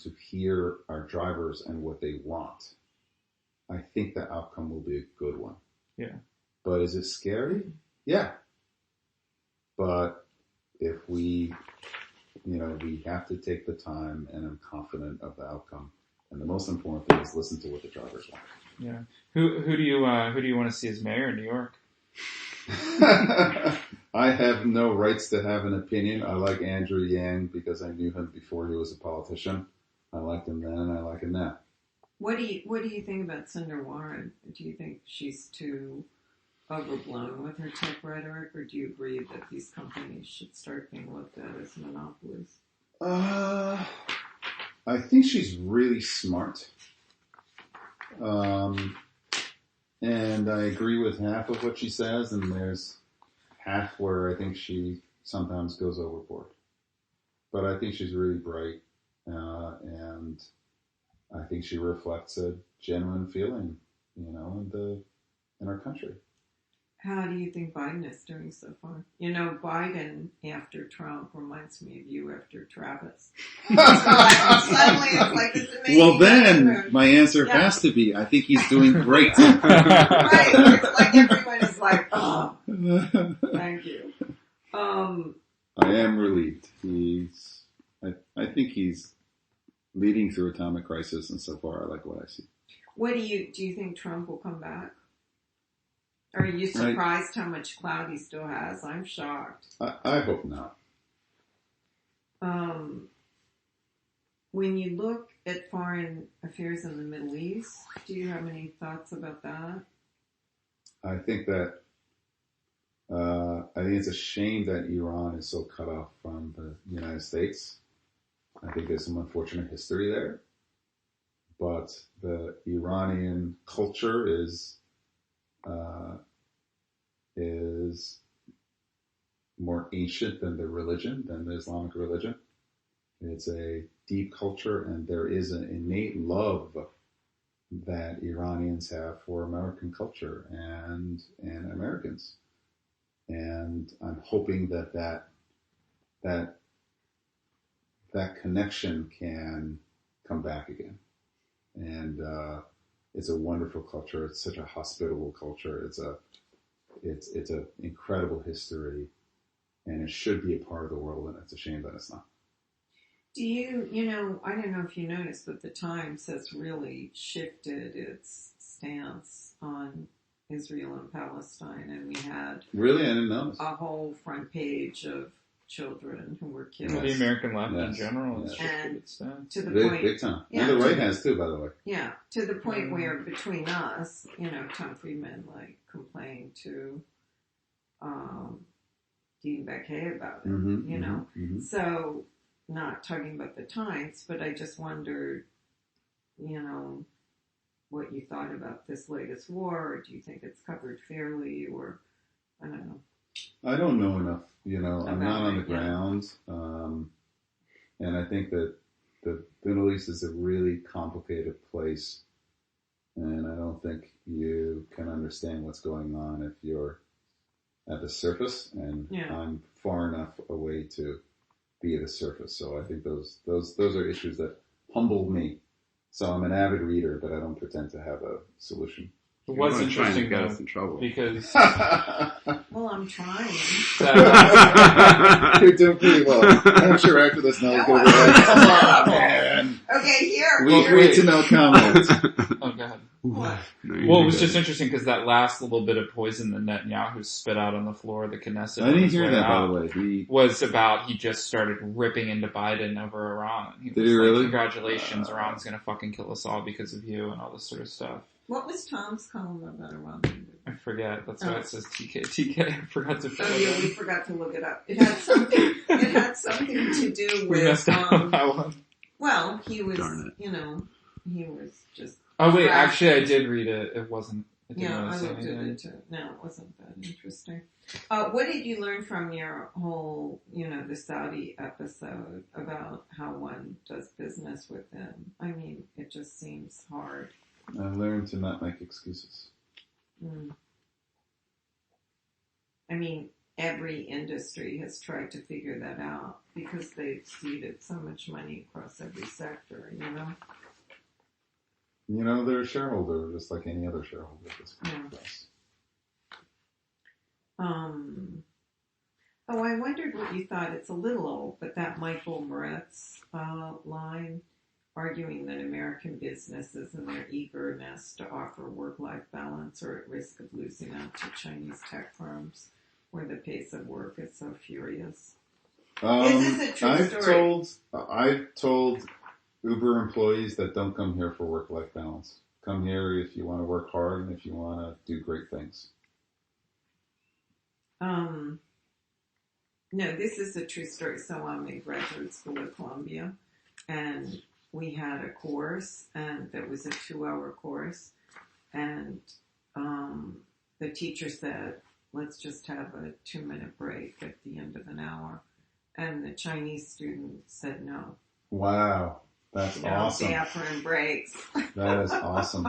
to hear our drivers and what they want, I think the outcome will be a good one. Yeah. But is it scary? Yeah. But if we have to take the time, and I'm confident of the outcome. And the most important thing is listen to what the drivers want. Yeah. Who do you want to see as mayor in New York? I have no rights to have an opinion. I like Andrew Yang because I knew him before he was a politician. I liked him then, and I like him now. What do you think about Senator Warren? Do you think she's too overblown with her tech rhetoric, or do you agree that these companies should start being looked at as monopolies? I think she's really smart. And I agree with half of what she says, and there's half where I think she sometimes goes overboard. But I think she's really bright, and I think she reflects a genuine feeling, in our country. How do you think Biden is doing so far? Biden after Trump reminds me of you after Travis. Suddenly it's like this amazing. Well, then my answer has to be, I think he's doing great. Right. It's like everyone is like, oh, thank you. I am relieved. I think he's leading through atomic crisis, and so far I like what I see. Do you think Trump will come back? Are you surprised how much clout he still has? I'm shocked. I hope not. When you look at foreign affairs in the Middle East, do you have any thoughts about that? I think it's a shame that Iran is so cut off from the United States. I think there's some unfortunate history there. But the Iranian culture is more ancient than the Islamic religion. It's a deep culture, and there is an innate love that Iranians have for American culture and Americans. And I'm hoping that connection can come back again. And it's a wonderful culture. It's such a hospitable culture. It's an incredible history, and it should be a part of the world, and it's a shame that it's not. Do I don't know if you noticed, but the Times has really shifted its stance on Israel and Palestine, and we had Really? I didn't notice. a whole front page of children who were killed. The American left in general has shifted its stance. To the point, Big time. Yeah, and the right has too, by the way. Yeah, to the point where between us, Tom Friedman complained to Dean Baquet about it, Mm-hmm. So not talking about the Times, but I just wondered, what you thought about this latest war, or do you think it's covered fairly, or I don't know. I don't know enough. I'm not on the ground. And I think that the Middle East is a really complicated place. And I don't think you can understand what's going on if you're at the surface. And I'm far enough away to be at the surface. So I think those are issues that humble me. So I'm an avid reader, but I don't pretend to have a solution. What's interesting, to get us in trouble. Because well, I'm trying. You're doing pretty well. I'm sure after this now, come on, man. Okay, here. Wait to know comments. Oh God. What? Well, it was just interesting because that last little bit of poison that Netanyahu spit out on the floor of the Knesset. I didn't hear that, by the way. Was about he just started ripping into Biden over Iran. He was Did he really? Congratulations, Iran's going to fucking kill us all because of you and all this sort of stuff. What was Tom's column about Iran? I forget. That's why it says TK. I forgot to. Oh yeah, we forgot to look it up. It had something. It had something to do with. We messed up on that one. Well, he was. Darn it. He was just. Oh wait, actually, I did read it. It wasn't. It didn't really I say looked at anything. it too. No, it wasn't that interesting. What did you learn from your whole, the Saudi episode about how one does business with them? I mean, it just seems hard. I learned to not make excuses. I mean, every industry has tried to figure that out because they've seeded so much money across every sector, you know? You know, they're a shareholder, just like any other shareholder at this point. Yes. Oh, I wondered what you thought. It's a little old, but that Michael Moritz line arguing that American businesses and their eagerness to offer work-life balance are at risk of losing out to Chinese tech firms where the pace of work is so furious. Is this a true story? I've told Uber employees that don't come here for work-life balance. Come here if you want to work hard and if you want to do great things. No, this is a true story. So I'm in graduate school at Columbia, and we had a course, and that was a 2-hour course, and the teacher said, let's just have a 2-minute break at the end of an hour. And the Chinese student said no. Wow. That's awesome. Bathroom breaks. That is awesome.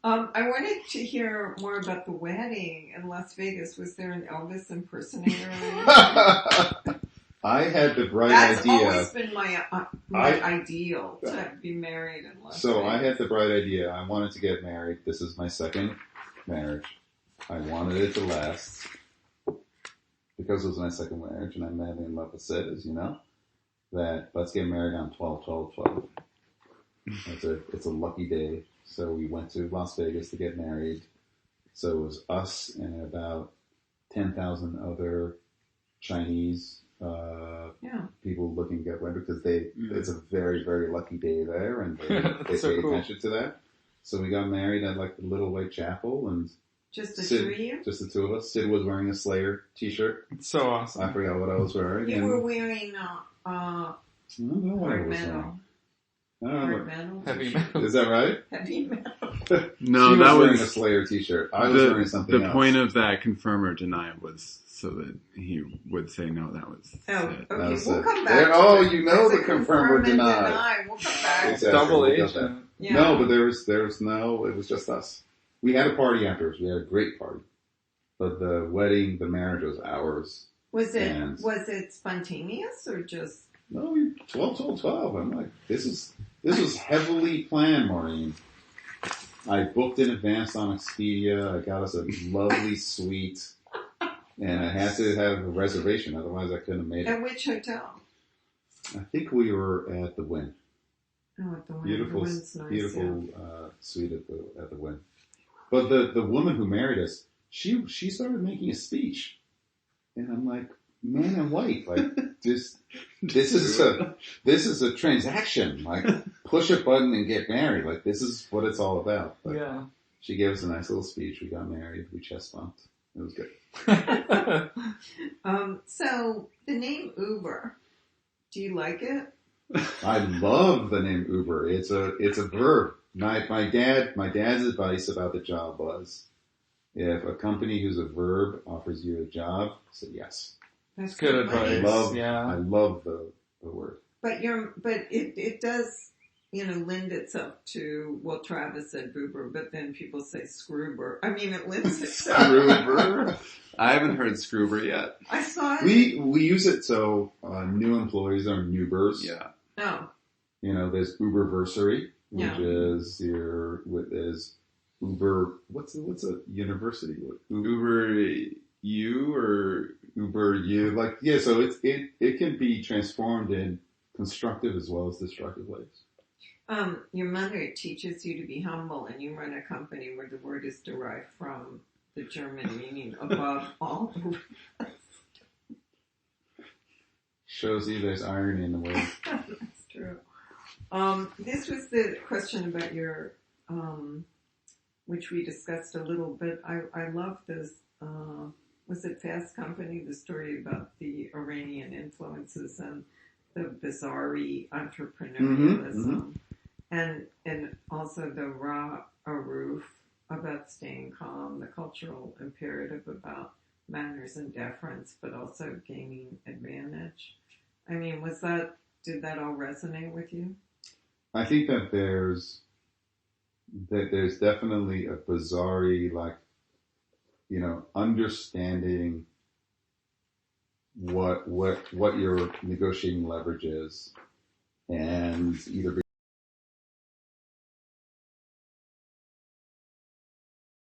I wanted to hear more about the wedding in Las Vegas. Was there an Elvis impersonator? I had the bright That's idea. That's always been my ideal, to be married in Las Vegas. So I had the bright idea. I wanted to get married. This is my second marriage. I wanted it to last because it was my second marriage, and I'm madly in love with Sid, as you know. That let's get married on 12/12/12. It's a lucky day. So we went to Las Vegas to get married. So it was us and about 10,000 other Chinese people looking to get married because it's a very, very lucky day there, and they so pay cool. attention to that. So we got married at like the Little White Chapel, and just the Sid, two of you? Just the two of us. Sid was wearing a Slayer t-shirt. It's so awesome. I forgot what I was wearing. You were wearing I don't know what I was wearing. I don't hard remember. metal. Heavy metal. Is that right? Heavy metal. No, she that was wearing a was Slayer t-shirt. I was wearing something else. the point of that confirm or deny was so that he would say no. That was Oh, it. okay. That We'll it. come back. There, to you know There's the a confirm or deny. We'll come back. Exactly. Double We got that. agent. Yeah. No, but there was no. It was just us. We had a party afterwards. We had a great party, but the wedding, the marriage was ours. Was it spontaneous or just? No, 12/12/12. I'm like, this was heavily planned, Maureen. I booked in advance on Expedia. I got us a lovely suite, and I had to have a reservation, otherwise I couldn't have made it. At which hotel? I think we were at the Wynn. Oh, at the Wynn. Beautiful, The Wynn's nice, beautiful suite at the Wynn. But the woman who married us, she started making a speech, and I'm like, man and wife, like this is a transaction. Like, push a button and get married. Like, this is what it's all about. But Yeah. she gave us a nice little speech. We got married. We chest bumped. It was good. So the name Uber, do you like it? I love the name Uber. It's a verb. My dad's advice about the job was, if a company who's a verb offers you a job, say yes. That's Good funny. advice. I love the word. But it does, lend itself to, well, Travis said Boober, but then people say Scroober. I mean, it lends itself. Scroober. I haven't heard Scroober yet. I saw it. We use it so new employees are Newbers. Yeah. Oh. There's Uberversary, which Yeah. is Uber. What's a university? Uber U or Uber U. Like, yeah. So it can be transformed in constructive as well as destructive ways. Your mother teaches you to be humble, and you run a company where the word is derived from the German meaning above all. Shows you there's irony in the word. That's true. This was the question about your, which we discussed a little bit. I love this, was it Fast Company, the story about the Iranian influences and the bizarre entrepreneurialism, and also the Ra Aruf about staying calm, the cultural imperative about manners and deference, but also gaining advantage. I mean, did that all resonate with you? I think that there's definitely a bizarre, understanding what your negotiating leverage is, and either